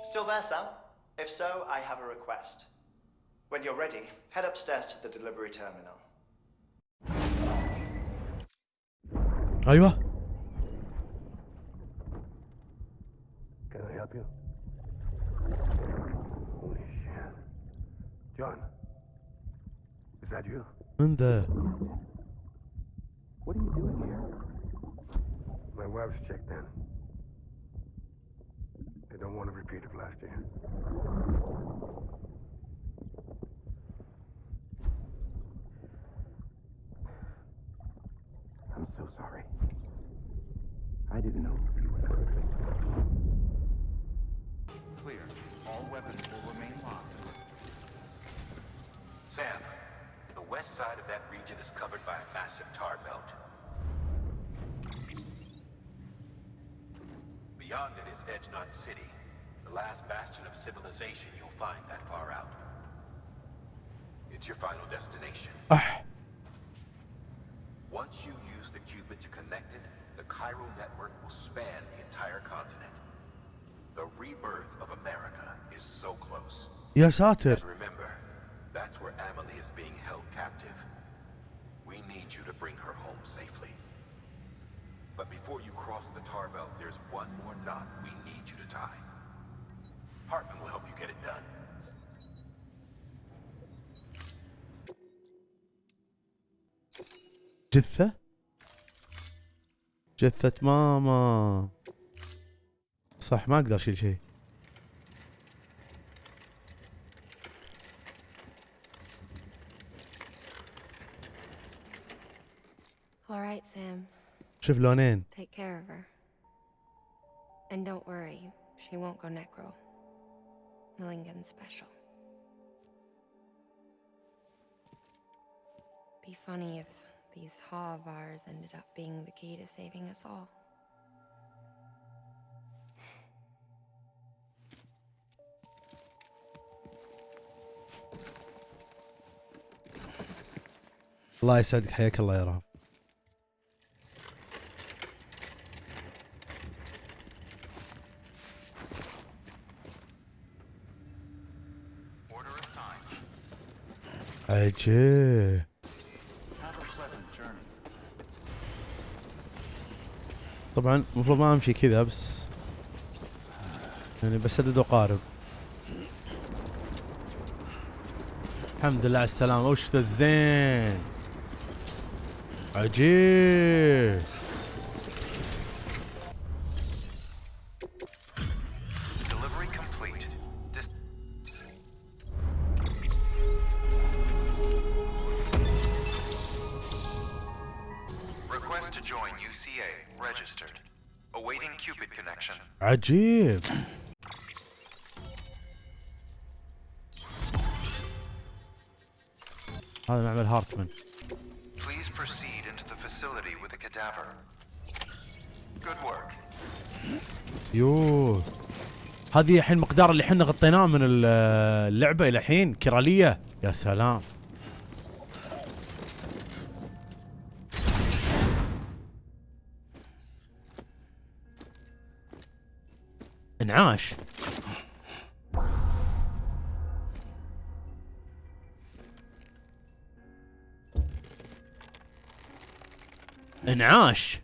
Still there, Sam? If so, I have a request. When you're ready, head upstairs to the delivery terminal. ايوه. Can I help you? Holy shit. John. Is that you? من ذا؟ What are you doing here? My wife's checked in. They don't want a repeat of last year. I'm so sorry. I didn't know you were there. Clear. All weapons will remain locked. Sam, the west side of that region is covered by a massive tar belt. Beyond it is Edgenut City, the last bastion of civilization you'll find that far out. It's your final destination. Once you use the Cupid to connect it, the Cairo network will span the entire continent. The rebirth of America is so close. يا ساتر. And remember, that's where Amelie is being held captive. We need you to bring her home safely. But before you cross the tar belt, there's one more knot we need you to tie. Heartman will help you get it done. جثة؟ جثة ماما. صح ما اقدر اشيل شيء. All right, Sam. شوف لونين. Take care of her. And don't worry, she won't go necro. Millingan special. Be funny if these Ha of ours ended up being the key to saving us all. الله يسعدك حياك الله يا رب. عجيب. طبعا المفروض ما امشي كذا بس يعني بسدد وقارب. الحمد لله على السلامة. وش ذا الزين. عجيب. عجيب. هذا معمل هارتمان. Please proceed into the facility with the cadaver. Good work. يوه. هذه الحين مقدار اللي احنا غطيناه من اللعبة الى الحين كرالية. يا سلام. انعاش. انعاش.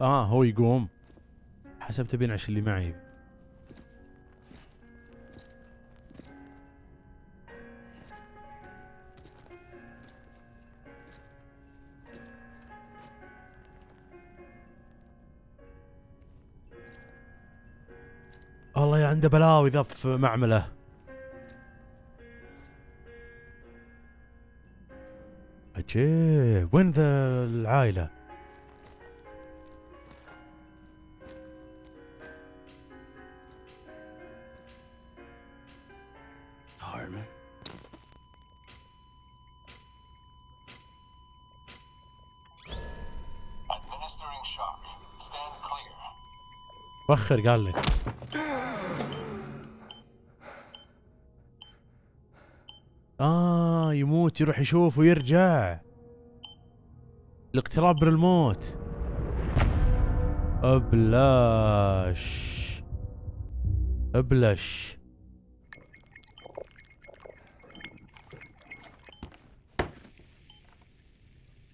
هو يقوم حسب تبين عش اللي معي. الله يا عنده بلاوي ذا في معمله. عجيب. وين ذا العائلة؟ وخر قال لي. يموت يروح يشوف ويرجع. الاقتراب من الموت. ابلش.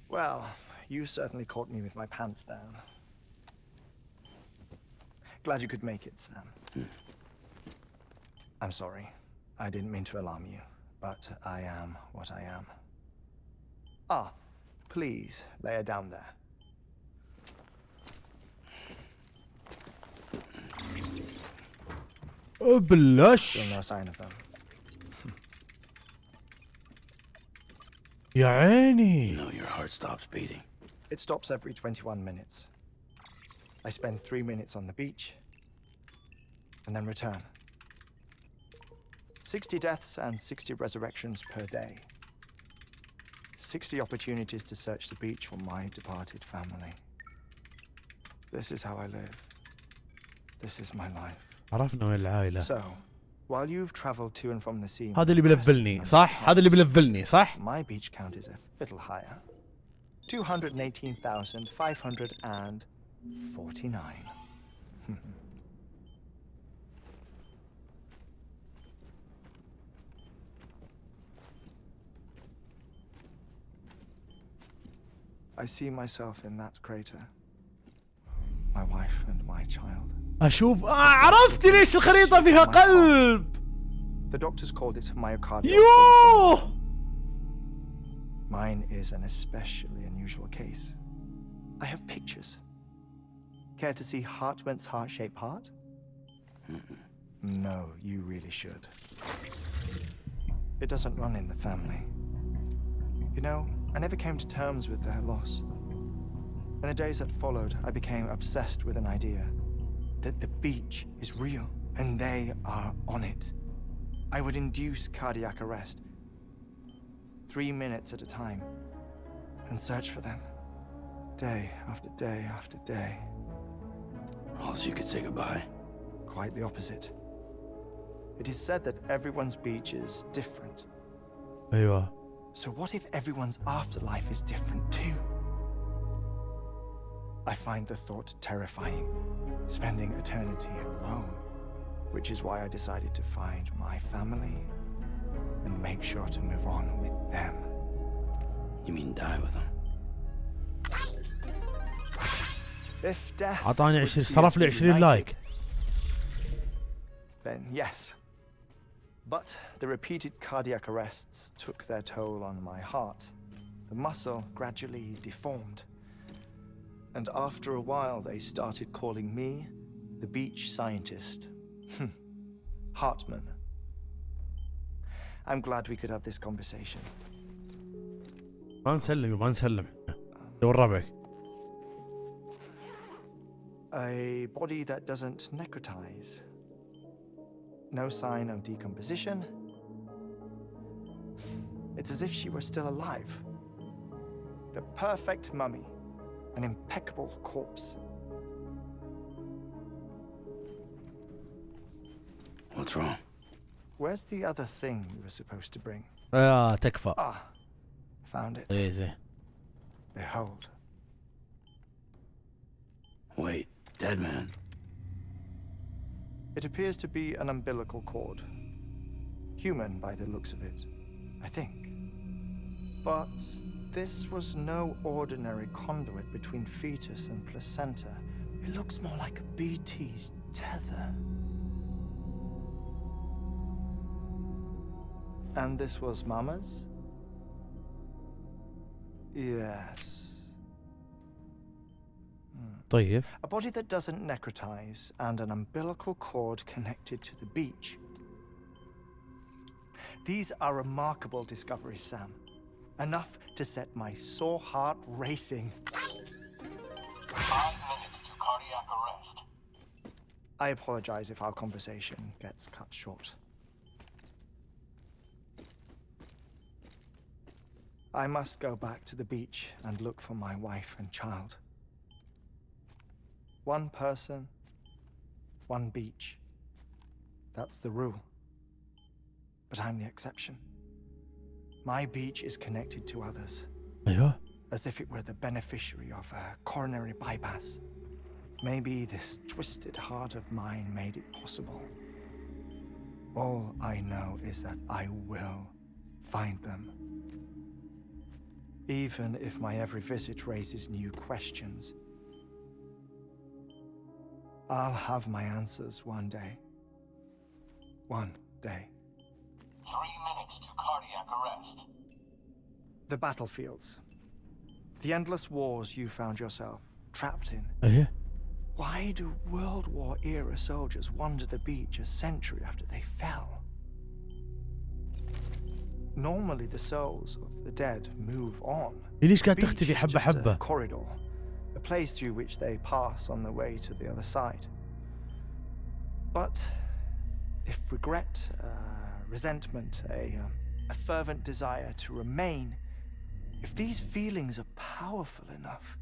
Well, you certainly caught me with my pants down. Glad you could make it, Sam. I'm sorry. I didn't mean to alarm you, but I am what I am. Please lay her down there. Still no sign of them. يا عيني. No, your heart stops beating. It stops every 21 minutes. I spend 3 minutes on the beach and then return. 60 deaths and 60 resurrections per day. 60 opportunities to search the beach for my departed family. This is how I live. This is my life. عرفنا وين العائلة. So, while you've traveled to and from the sea, هذا اللي بلفلني صح؟ هذا اللي بلفلني صح؟ my beach count is a little higher. 218,549. I see myself in that crater. My wife and my child. اشوف عرفت ليش الخريطة فيها قلب. The doctors called it myocardial. يوه. Mine is an especially unusual case. I have pictures. Care to see Heartman's heart-shaped heart? No, you really should. It doesn't run in the family. You know, I never came to terms with their loss. In the days that followed, I became obsessed with an idea that the beach is real and they are on it. I would induce cardiac arrest, 3 minutes at a time, and search for them, day after day after day. Also, you could say goodbye. Quite the opposite. It is said that everyone's beach is different. ايوه. So what if everyone's afterlife is different too? I find the thought terrifying, spending eternity alone, which is why I decided to find my family and make sure to move on with them. You mean die with them? If death عطاني would 20 see صرف us لي 20 reunited, لايك. then yes. But the repeated cardiac arrests took their toll on my heart. The muscle gradually deformed. And after a while, they started calling me the beach scientist. Heartman. I'm glad we could have this conversation. ما نسلم. دور ربعك. A body that doesn't necrotize. No sign of decomposition. It's as if she were still alive. The perfect mummy. An impeccable corpse. What's wrong? Where's the other thing you were supposed to bring? تكفى. Found it. ايه. Behold. Wait, dead man. It appears to be an umbilical cord. Human by the looks of it, I think. But this was no ordinary conduit between fetus and placenta. It looks more like a BT's tether. And this was Mama's? Yes. طيب. A body that doesn't necrotize and an umbilical cord connected to the beach. These are remarkable discoveries, Sam. Enough to set my sore heart racing. 5 minutes to cardiac arrest. I apologize if our conversation gets cut short. I must go back to the beach and look for my wife and child. One person, One beach. That's the rule. But I'm the exception. My beach is connected to others, ايوه. as if it were the beneficiary of a coronary bypass. Maybe this twisted heart of mine made it possible. All I know is that I will find them. Even if my every visit raises new questions, I'll have my answers one day. One day. 3 minutes to cardiac arrest. The battlefields. The endless wars you found yourself trapped in. ايه. Why do World War era soldiers wander the beach a century after they fell? Normally the souls of the dead move on. ليش قاعد Beach تختفي is حبة just حبة؟ a corridor, a place through which they pass on the way to the other side. But if regret, resentment, a fervent desire to remain, if these feelings are powerful enough,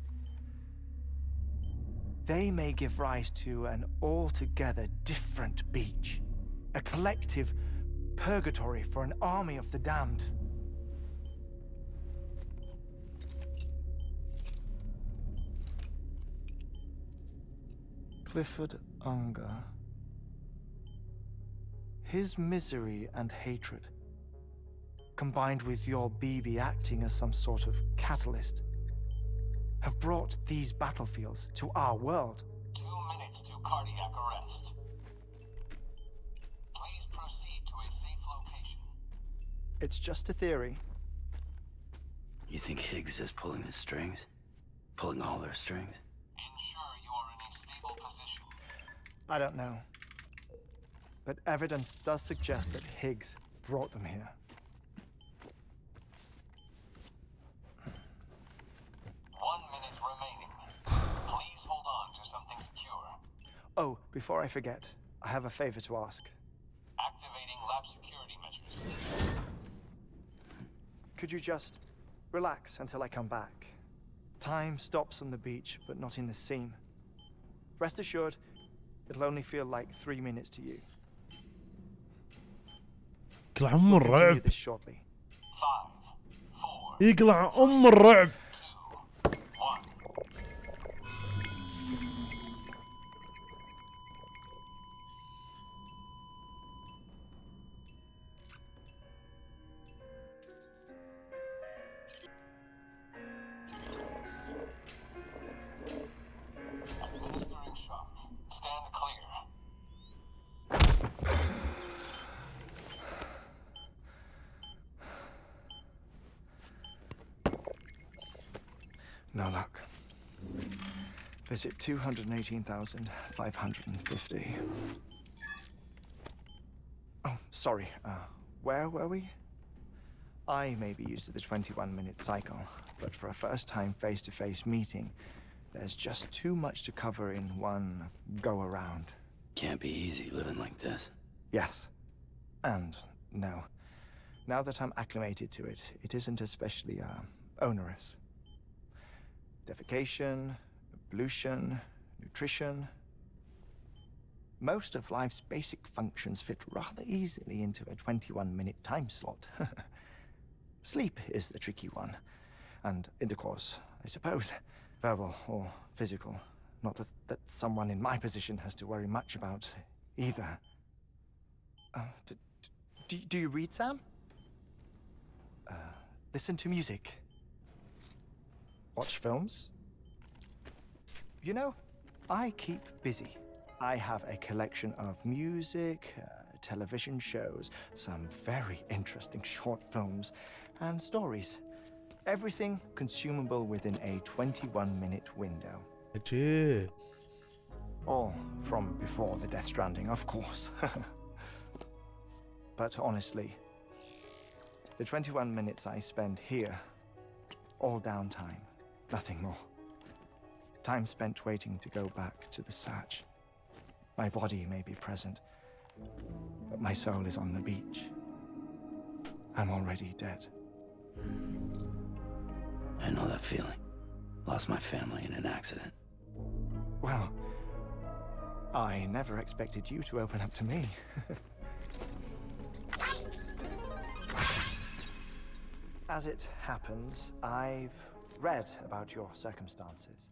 they may give rise to an altogether different beach, a collective purgatory for an army of the damned. Clifford Unger. His misery and hatred, combined with your BB acting as some sort of catalyst, have brought these battlefields to our world. 2 minutes to cardiac arrest. Please proceed to a safe location. It's just a theory. You think Higgs is pulling the strings? Pulling all their strings? Ensure you are in a stable position. I don't know. But evidence does suggest that Higgs brought them here. Remaining. Please hold on to something secure. Oh, before I forget, I have a favor to ask. Activating lab security measures. Could you just relax until I come back? Time stops on the beach, but not in the scene. Rest assured, it'll only feel like 3 minutes to you. يقلع ام Continue الرعب. this shortly. 5, 4, يقلع ام الرعب. 2, 1. Administering shock. Stand clear. No luck. Visit 218,550. Oh, sorry. Where were we? I may be used to the 21-minute cycle, but for a first-time face-to-face meeting, there's just too much to cover in one go-around. Can't be easy living like this. Yes. And no. Now that I'm acclimated to it, it isn't especially, onerous. Defecation, pollution, nutrition. Most of life's basic functions fit rather easily into a 21-minute time slot. Sleep is the tricky one. And intercourse, I suppose. Verbal or physical. Not that someone in my position has to worry much about either. Do you read, Sam? Listen to music. Watch films. You know, I keep busy. I have a collection of music, television shows, some very interesting short films, and stories. Everything consumable within a 21-minute window. أجي. All from before the Death Stranding, of course. But honestly, the 21 minutes I spend here, all downtime, nothing more. Time spent waiting to go back to the search. My body may be present, but my soul is on the beach. I'm already dead. I know that feeling. Lost my family in an accident. Well, I never expected you to open up to me. As it happens, I've read about your circumstances.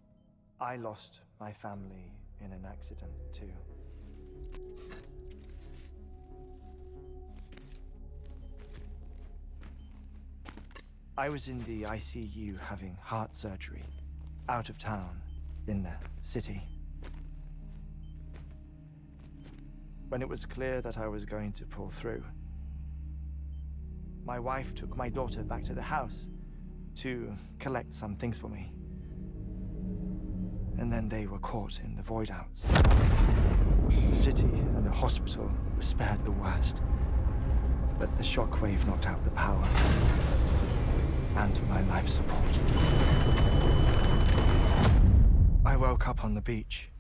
I lost my family in an accident too. I was in the ICU having heart surgery, out of town, in the city. When it was clear that I was going to pull through, my wife took my daughter back to the house to collect some things for me. And then they were caught in the void outs. The city and the hospital were spared the worst, but the shockwave knocked out the power and my life support. I woke up on the beach.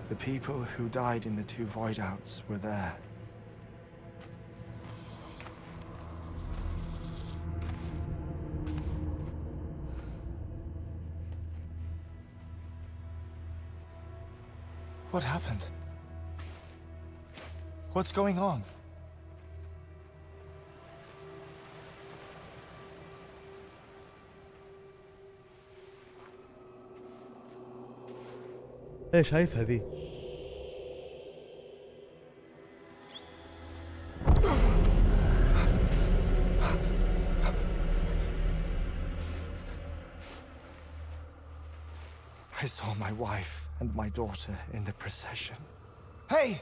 The people who died in the two void outs were there. What happened? What's going on? ايه شايفها ذي؟ I saw my wife and my daughter in the procession. Hey!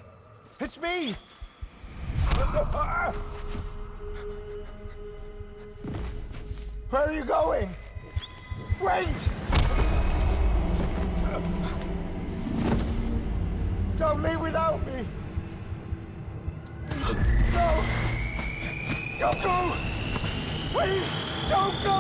It's me! Where are you going? Wait! Don't leave without me! No! Don't go! Please, don't go!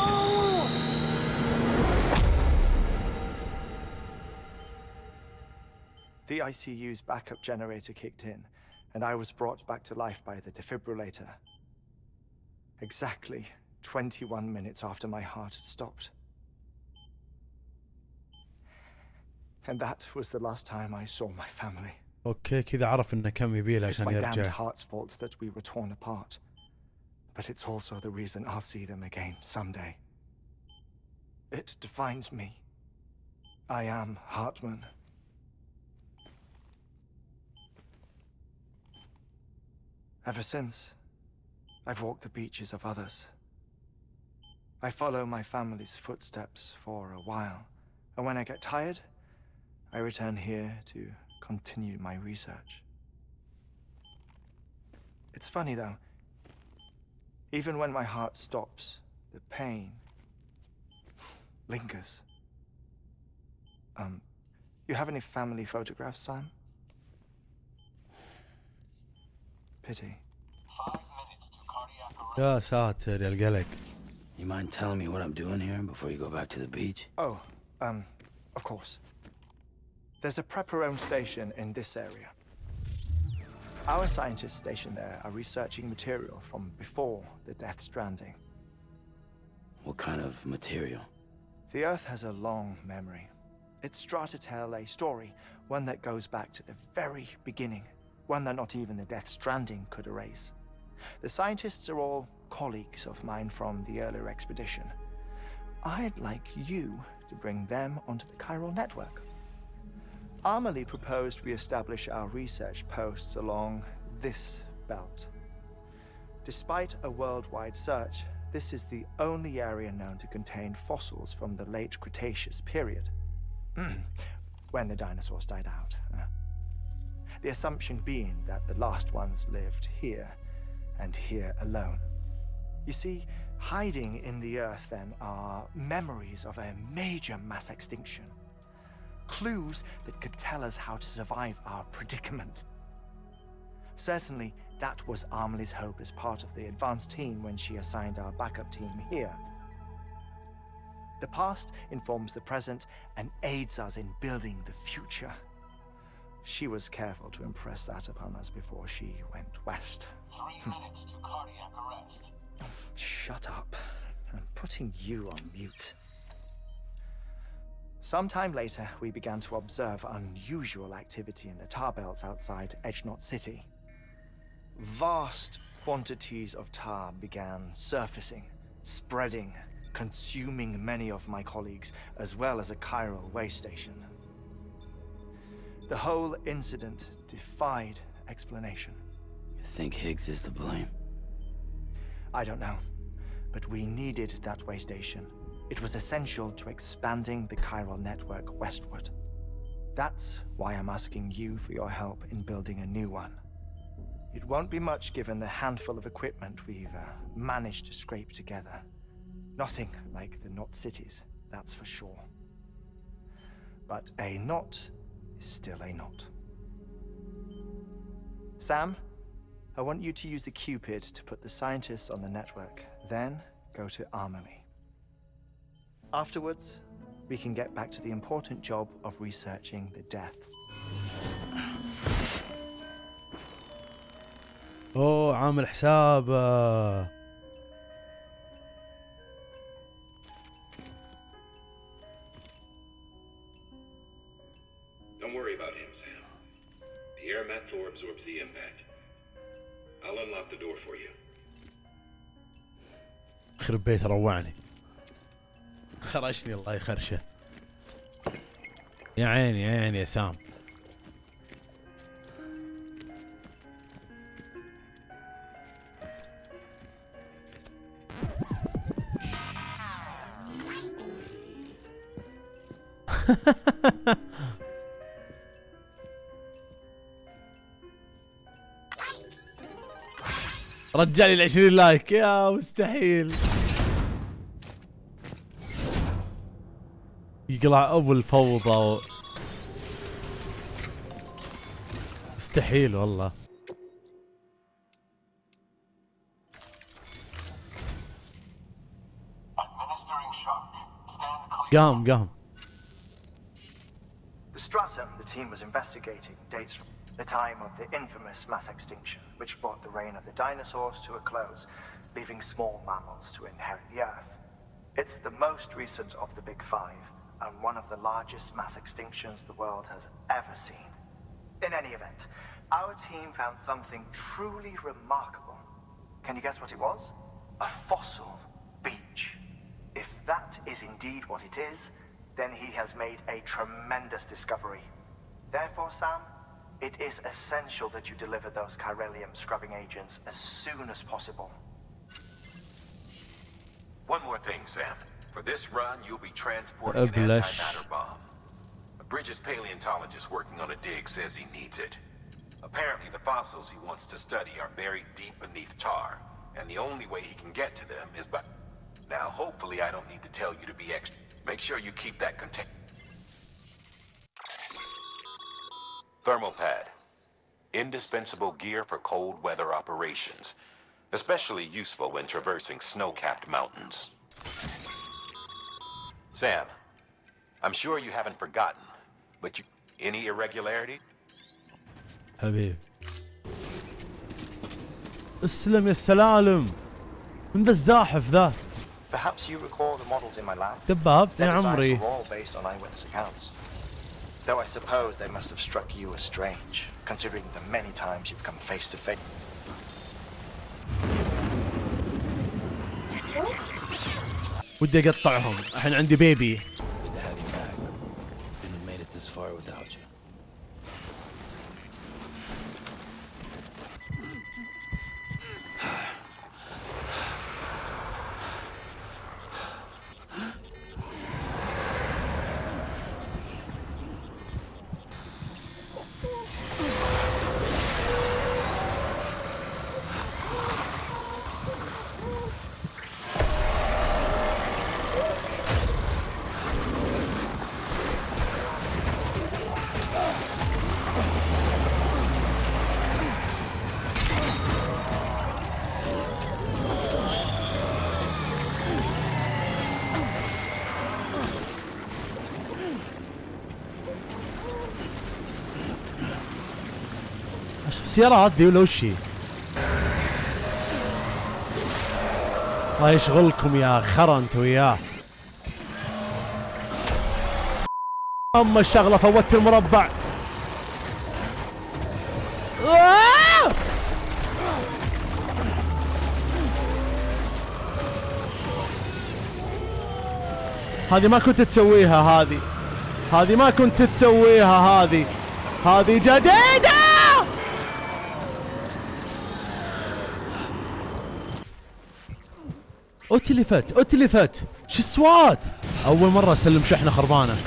The ICU's backup generator kicked in, and I was brought back to life by the defibrillator. Exactly 21 minutes after my heart had stopped. And that was the last time I saw my family. اوكي كذا عرف انه كم يبيله It's عشان my damned يرجع. heart's fault that we were torn apart. But it's also the reason I'll see them again someday. It defines me. I am Heartman. Ever since, I've walked the beaches of others. I follow my family's footsteps for a while, and when I get tired, I return here to continue my research. It's funny though, even when my heart stops, the pain lingers. You have any family photographs, Sam? Pity. 5 minutes to cardiac arrest. يا ساتر يا القلق. You mind telling me what I'm doing here before you go back to the beach? Oh, of course. There's a Prepperone station in this area. Our scientists stationed there are researching material from before the Death Stranding. What kind of material? The Earth has a long memory. It's trying to tell a story, one that goes back to the very beginning, one that not even the Death Stranding could erase. The scientists are all colleagues of mine from the earlier expedition. I'd like you to bring them onto the chiral network. Amelie proposed we establish our research posts along this belt. Despite a worldwide search, this is the only area known to contain fossils from the late Cretaceous period, when the dinosaurs died out. The assumption being that the last ones lived here and here alone. You see, hiding in the earth then are memories of a major mass extinction. Clues that could tell us how to survive our predicament. Certainly, that was Amelie's hope as part of the advanced team when she assigned our backup team here. The past informs the present and aids us in building the future. She was careful to impress that upon us before she went west. 3 minutes to cardiac arrest. Shut up. I'm putting you on mute. Sometime later, we began to observe unusual activity in the tar belts outside Edgenot City. Vast quantities of tar began surfacing, spreading, consuming many of my colleagues, as well as a chiral way station. The whole incident defied explanation. You think Higgs is to blame? I don't know, but we needed that way station. It was essential to expanding the chiral network westward. That's why I'm asking you for your help in building a new one. It won't be much given the handful of equipment we've managed to scrape together. Nothing like the knot cities, that's for sure. But a knot is still a knot. Sam, I want you to use the Cupid to put the scientists on the network, then go to Amelie. Afterwards, we can get back to the important job of researching the deaths. اوه عامل حسابه. Don't worry about him, Sam. The air mat floor absorbs the impact. I'll unlock the door for you. خرب بيت روعني. خرشني الله يخرشه. يا عيني يا عيني يا سام. رجالي 20 لايك يا مستحيل. يقلع ابو الفوضى مستحيل والله. Administering shock. Stand clear. قام. The stratum the team was investigating dates from the time of the infamous mass extinction, which brought the reign of the dinosaurs to a close, leaving small mammals to inherit the Earth. It's the most recent of the Big Five, and one of the largest mass extinctions the world has ever seen. In any event, our team found something truly remarkable. Can you guess what it was? A fossil beach. If that is indeed what it is, then he has made a tremendous discovery. Therefore, Sam, it is essential that you deliver those chiralium scrubbing agents as soon as possible. One more thing, Sam. For this run, you'll be transporting an antimatter bomb. A Bridges paleontologist working on a dig says he needs it. Apparently, the fossils he wants to study are buried deep beneath tar, and the only way he can get to them is by... Now, hopefully, I don't need to tell you to be extra. Make sure you keep that contained. Thermal pad. Indispensable gear for cold weather operations. Especially useful when traversing snow-capped mountains. Sam, I'm sure you haven't forgotten, but you... Any irregularity? حبيب اسلم يا السلالم. من ذا الزاحف ذا؟ Perhaps you recall the models in my lab? دباب Their يا designs عمري. were all based on eyewitness accounts. Though I suppose they must have struck you as strange, considering the many times you've come face to face. ودي اقطعهم، الحين عندي بيبي. Good to have you back. Couldn't have made it this far without you. السيارات دي ولا وش هي؟ الله يشغلكم يا خرا انت وياه. اما الشغله فوتت المربع. هذه ما كنت تسويها، هذه ما كنت تسويها، هذه جديدة. اتلفت شو السوات؟ اول مرة اسلم شحنة خربانة.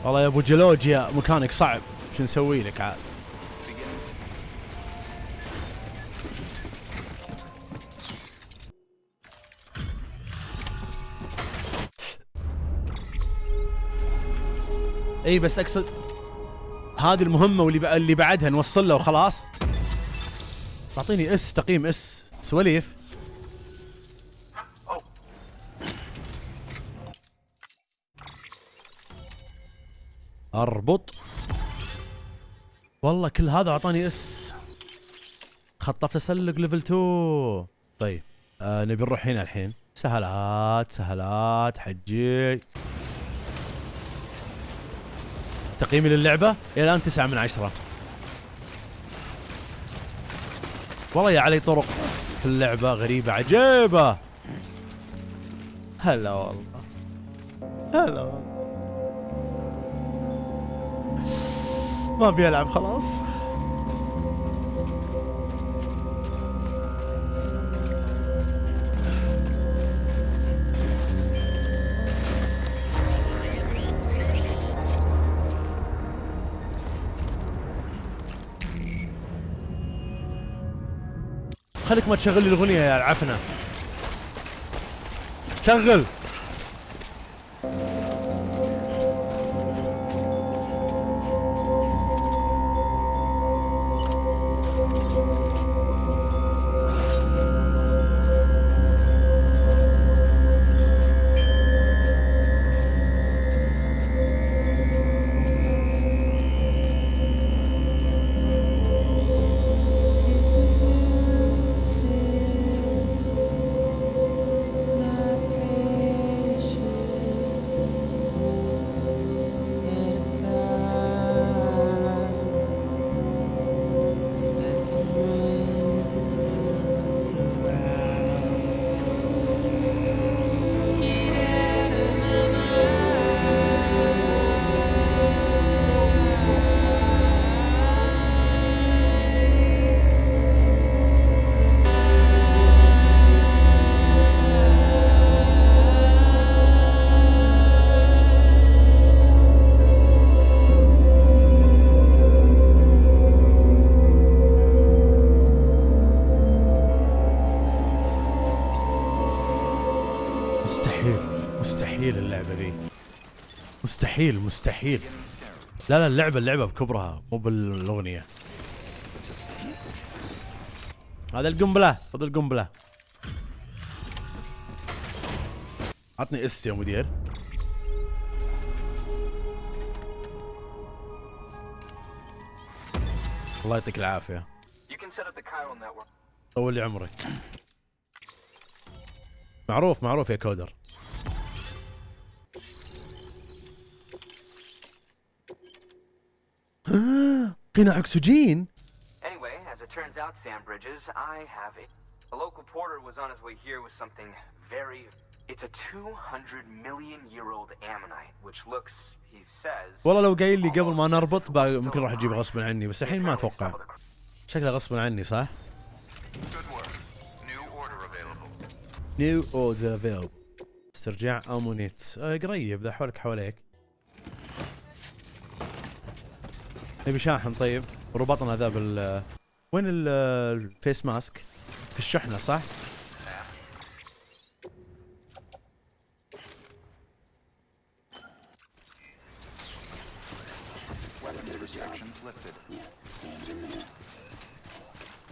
والله يا ابو جيولوجيا مكانك صعب، شو نسوي لك عاد؟ اي بس اقصد هذه المهمة واللي بعدها نوصل له وخلاص. تعطيني تقييم سواليف. اربط. والله كل هذا اعطاني خطف تسلق ليفل 2. طيب نبي نروح هنا الحين. سهلات حجي. تقييمي للعبة الى الان 9 من 10. والله يا علي طرق في اللعبة غريبة عجيبة. هلا والله ما ابي العب خلاص. خليك ما تشغل لي الاغنية يا العفنة. شغل. مستحيل اللعبة ذي. مستحيل. لا اللعبة بكبرها مو بالأغنية. هذا القنبلة. خذ القنبلة. عطني يا مدير. الله يعطيك العافية. طول لي عمرك. معروف يا كودر. قناع اكسجين. Anyway, as it turns out, Sam Bridges, I have it. A local porter was on his way here with something very... It's a 200-million-year-old ammonite, which looks, he says... والله لو قايل لي قبل ما نربط ممكن راح اجيب غصب عني، بس الحين ما اتوقع. شكله غصب عني صح؟ New order available. استرجاع امونيت. قريب ذا حولك. نبي شاحن. طيب وربطنا ذا وين الفيس ماسك؟ في الشحنة صح؟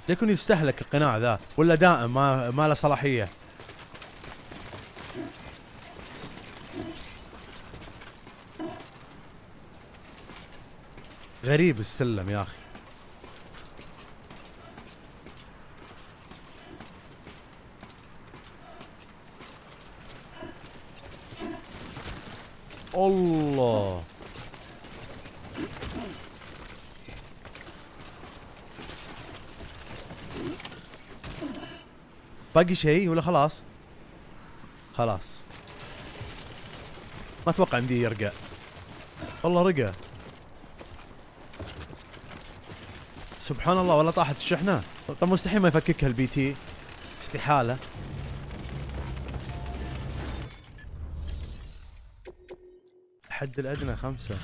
يكون يستهلك القناع ذا ولا دائم ما له صلاحية؟ غريب السلم يا اخي. الله باقي شيء ولا خلاص؟ خلاص ما اتوقع عندي يرقى. والله رقى سبحان الله. ولا طاحت الشحنة. طب مستحيل ما يفككها البي تي، استحالة. الحد الأدنى 5.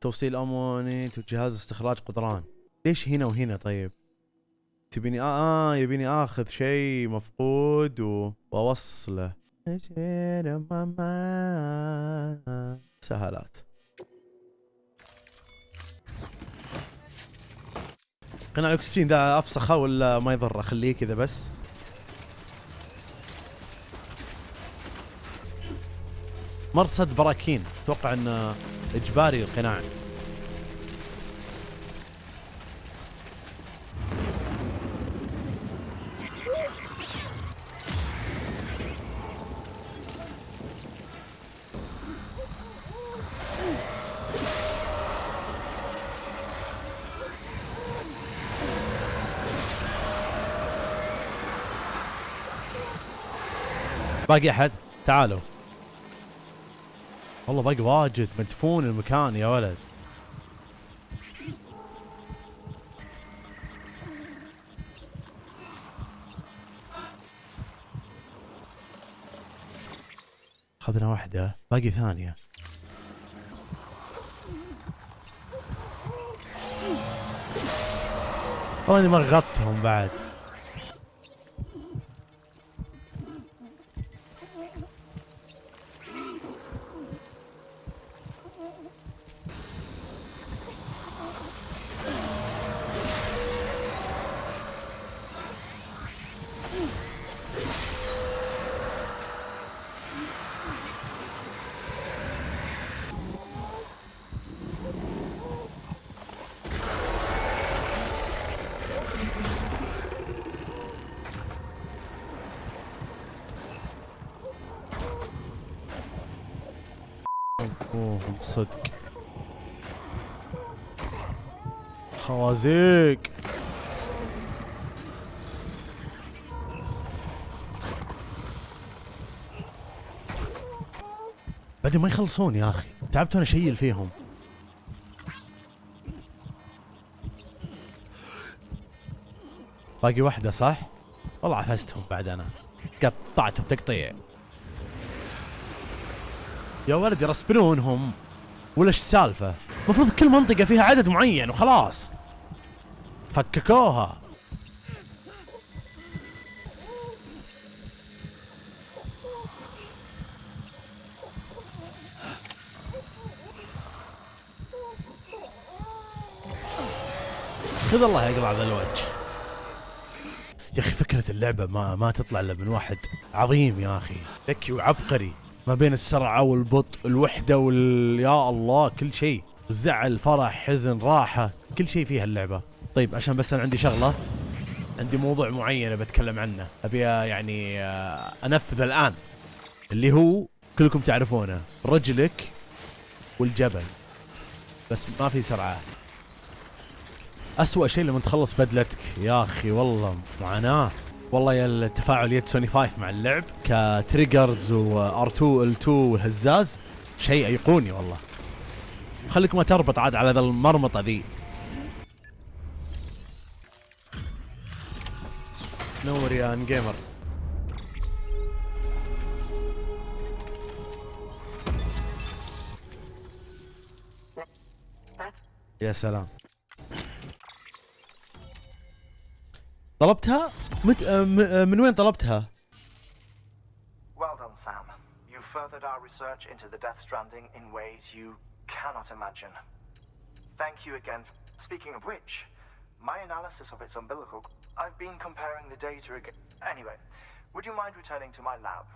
توصيل أمونيت وجهاز استخراج قدران. ليش هنا وهنا طيب؟ تبيني يبيني آخذ شيء مفقود وأوصله. سهالات. قناع الأكسجين ذا أفسخه ولا ما يضر؟ أخليه كذا بس. مرصد براكين، أتوقع أنه إجباري القناع. باقي أحد؟ تعالوا. والله باقي واجد، مدفون المكان يا ولد. أخذنا واحدة، باقي ثانية. والله إني ما غطتهم بعد. صدق خوازيق. بعدين ما يخلصون يا اخي، تعبت وانا اشيل فيهم. باقي واحدة صح؟ والله عفستهم بعد انا، قطعتهم تقطيع. يا ولد يرسبنونهم ولا ايش السالفة؟ المفروض كل منطقة فيها عدد معين وخلاص. فككوها. خذ الله يقطع ذا الوجه. يا اخي فكرة اللعبة ما تطلع الا من واحد عظيم يا اخي، ذكي وعبقري، ما بين السرعة والبطء، الوحدة يا الله كل شيء، الزعل، فرح، حزن، راحة، كل شيء فيها اللعبة. طيب عشان بس انا عندي شغلة، عندي موضوع معين بتكلم عنه، ابي يعني انفذ الان، اللي هو كلكم تعرفونه، رجلك والجبل، بس ما في سرعة. أسوأ شيء لما تخلص بدلتك يا أخي، والله معاناة. والله يا التفاعل يد سوني 5 مع اللعب كتريجرز وR2 L2 والهزاز شيء أيقوني والله. خليك ما تربط عاد على ذا المرمطة ذي. نور يا انجيمر. يا سلام. طلبتها؟ من وين طلبتها؟ Well done, Sam. You furthered our research into the Death Stranding in ways you cannot imagine. Thank you again. Speaking of which, my analysis of its umbilical I've been comparing the data again. Anyway, would you mind returning to my lab?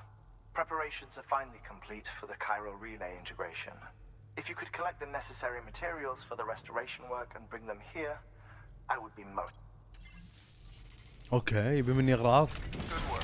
Preparations are finally complete for the chiral relay integration. If you could collect the necessary materials for the restoration work and bring them here, I would be most... اوكي يبي مني اغراض. Good work.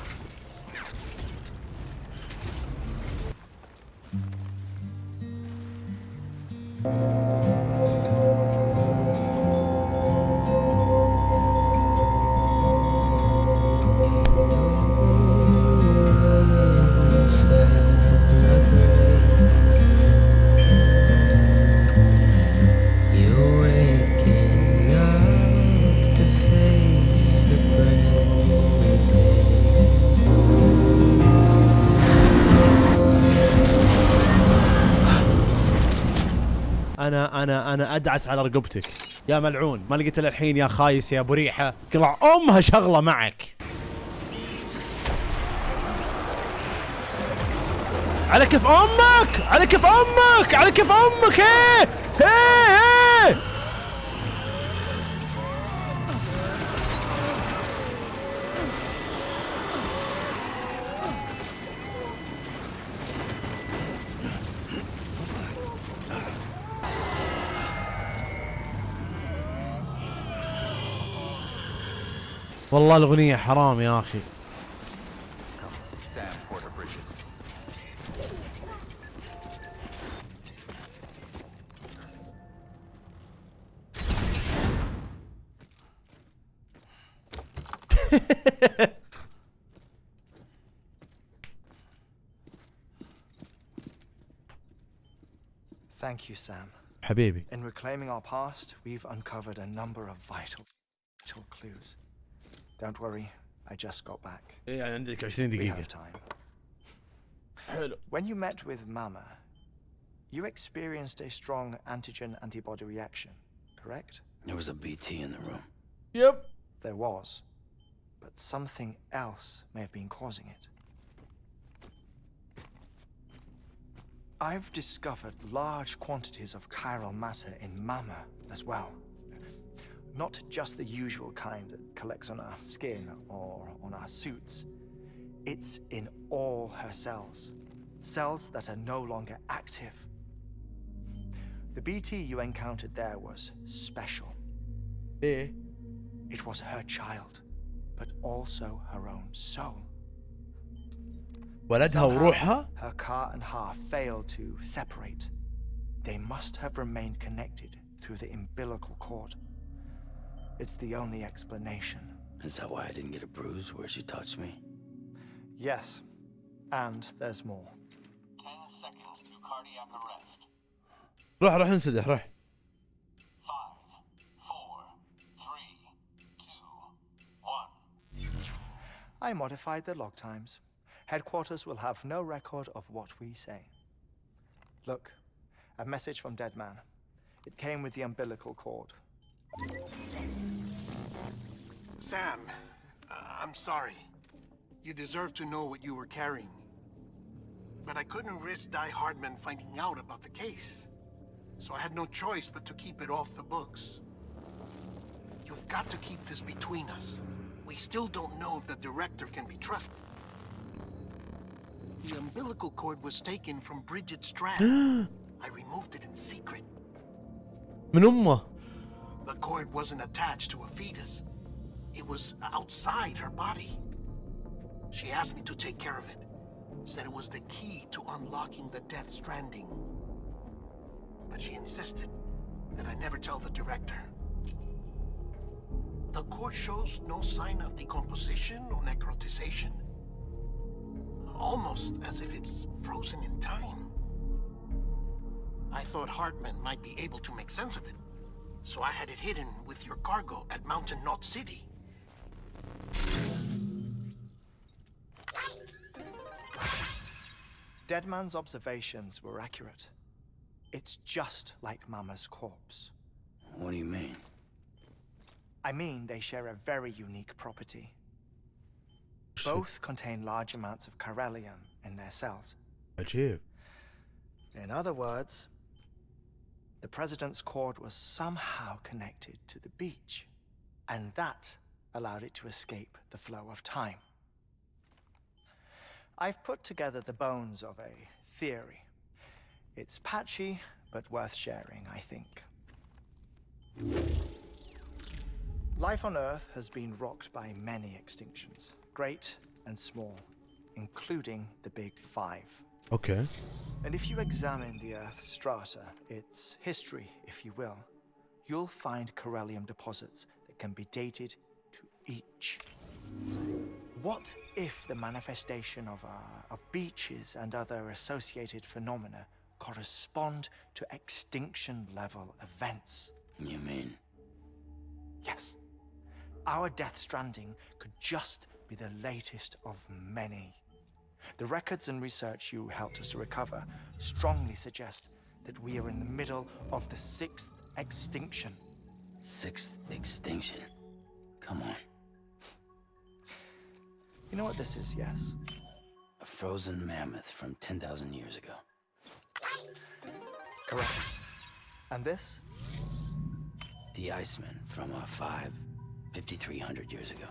انا ادعس على رقبتك يا ملعون، ما لقيت الا الحين يا خايس يا ابو ريحه، قلع امها شغله معك. على كيف امك، على كيف امك، على كيف امك. ايه ايه ايه والله الأغنية حرام يا أخي. Thank you, Sam. حبيبي. In reclaiming our past, we've uncovered a number of vital clues. Don't worry, I just got back. إيه عندك 20 We دقيقة. have time. حلو. When you met with Mama, you experienced a strong antigen-antibody reaction, correct? There was a BT in the room. Yep. There was, but something else may have been causing it. I've discovered large quantities of chiral matter in Mama as well. Not just the usual kind that collects on our skin or on our suits. It's in all her cells. Cells that are no longer active. The BT you encountered there was special. إيه. It was her child, but also her own soul. ولدها وروحها. Her car and half failed to separate. They must have remained connected through the umbilical cord. It's the only explanation. Is that why I didn't get a bruise where she touched me? Yes, and there's more. 10 seconds to cardiac arrest. روح انسدح روح. 5, 4, 3, 2, 1. I modified the log times. Headquarters will have no record of what we say. Look, a message from Dead Man. It came with the umbilical cord. Sam, I'm sorry. You deserve to know what you were carrying. But I couldn't risk Heartman finding out about the case. So I had no choice but to keep it off the books. You've got to keep this between us. We still don't know if the director can be trusted. The umbilical cord was taken from Bridget Strand. I removed it in secret. من أمه. The cord wasn't attached to a fetus. It was outside her body. She asked me to take care of it. Said it was the key to unlocking the Death Stranding. But she insisted that I never tell the director. The cord shows no sign of decomposition or necrotization. Almost as if it's frozen in time. I thought Heartman might be able to make sense of it. So I had it hidden with your cargo at Mountain Knot City. Deadman's observations were accurate. It's just like Mama's corpse. What do you mean? I mean, they share a very unique property. Both contain large amounts of chiralium in their cells. عجيب. In other words, the president's cord was somehow connected to the beach. And that allowed it to escape the flow of time. I've put together the bones of a theory. It's patchy, but worth sharing, I think. Life on Earth has been rocked by many extinctions, great and small, including the Big Five. Okay. And if you examine the Earth's strata, its history, if you will, you'll find corellium deposits that can be dated to each. What if the manifestation of beaches and other associated phenomena correspond to extinction-level events? You mean? Yes. Our Death Stranding could just be the latest of many. The records and research you helped us to recover strongly suggest that we are in the middle of the 6th extinction. 6th extinction? Come on. You know what this is, yes? A frozen mammoth from 10,000 years ago. Correct. And this? The Iceman from 5,300 years ago.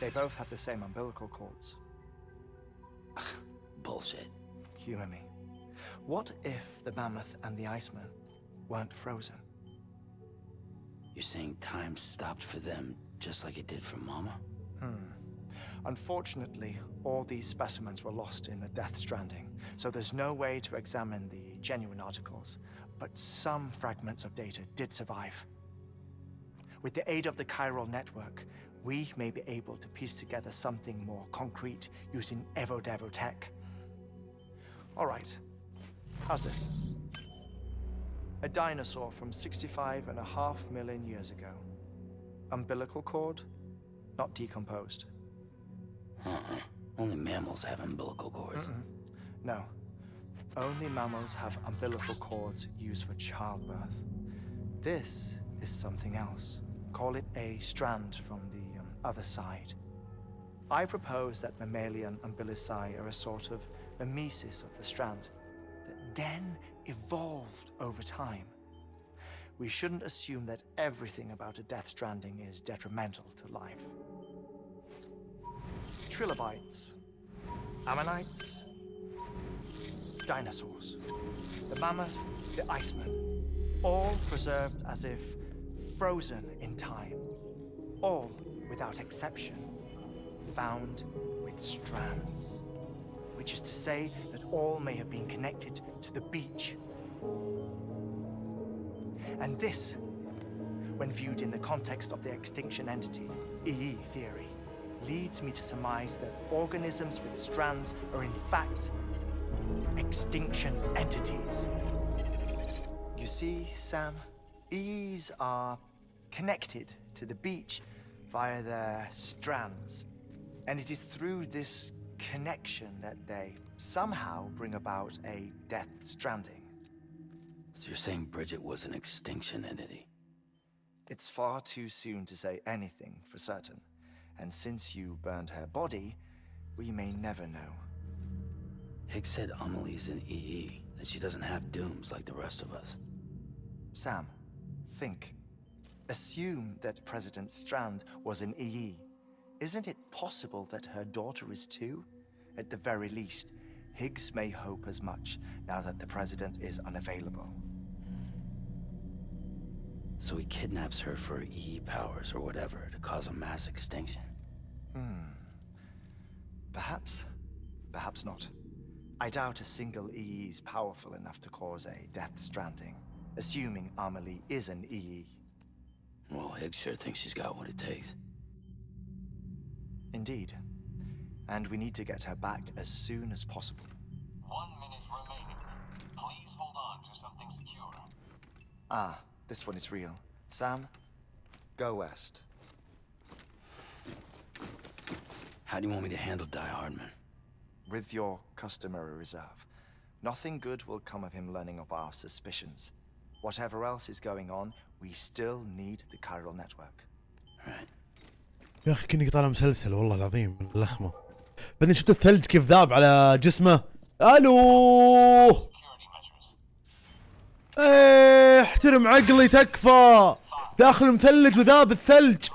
They both have the same umbilical cords. Bullshit. Humor me. What if the mammoth and the Iceman weren't frozen? You're saying time stopped for them just like it did for Mama? Unfortunately, all these specimens were lost in the Death Stranding, so there's no way to examine the genuine articles, but some fragments of data did survive. With the aid of the chiral network, we may be able to piece together something more concrete using Evo-Devo tech. All right, how's this? A dinosaur from 65.5 million years ago. Umbilical cord, not decomposed. Only mammals have umbilical cords. No. Only mammals have umbilical cords used for childbirth. This is something else. Call it a strand from the other side. I propose that mammalian umbilici are a sort of mimesis of the strand that then evolved over time. We shouldn't assume that everything about a Death Stranding is detrimental to life. Trilobites, ammonites, dinosaurs, the mammoth, the Iceman, all preserved as if frozen in time, all without exception found with strands, which is to say that all may have been connected to the beach. And this, when viewed in the context of the extinction entity, EE theory, leads me to surmise that organisms with strands are in fact extinction entities. You see, Sam, EEs are connected to the beach via their strands, and it is through this connection that they somehow bring about a Death Stranding. So you're saying Bridget was an extinction entity? It's far too soon to say anything for certain, and since you burned her body, we may never know. Higgs said Amelie's an EE, that she doesn't have dooms like the rest of us. Sam, think. Assume that President Strand was an EE. Isn't it possible that her daughter is too? At the very least, Higgs may hope as much now that the President is unavailable. So he kidnaps her for EE powers or whatever to cause a mass extinction. Perhaps. Perhaps not. I doubt a single EE is powerful enough to cause a Death Stranding, assuming Amelie is an EE. Well, Higgs sure thinks she's got what it takes. Indeed. And we need to get her back as soon as possible. 1 minute remaining. Please hold on to something secure. Ah, this one is real. Sam, go west. How do you want me to handle Heartman? With your customary reserve. Nothing good will come of him learning of our suspicions. Whatever else is going on, we still need the chiral network. Right. يا اخي كني طالع مسلسل والله العظيم من اللخمه. بعدين شفت الثلج كيف ذاب على جسمه. الو. ايه احترم عقلي تكفى. داخل مثلج وذاب الثلج.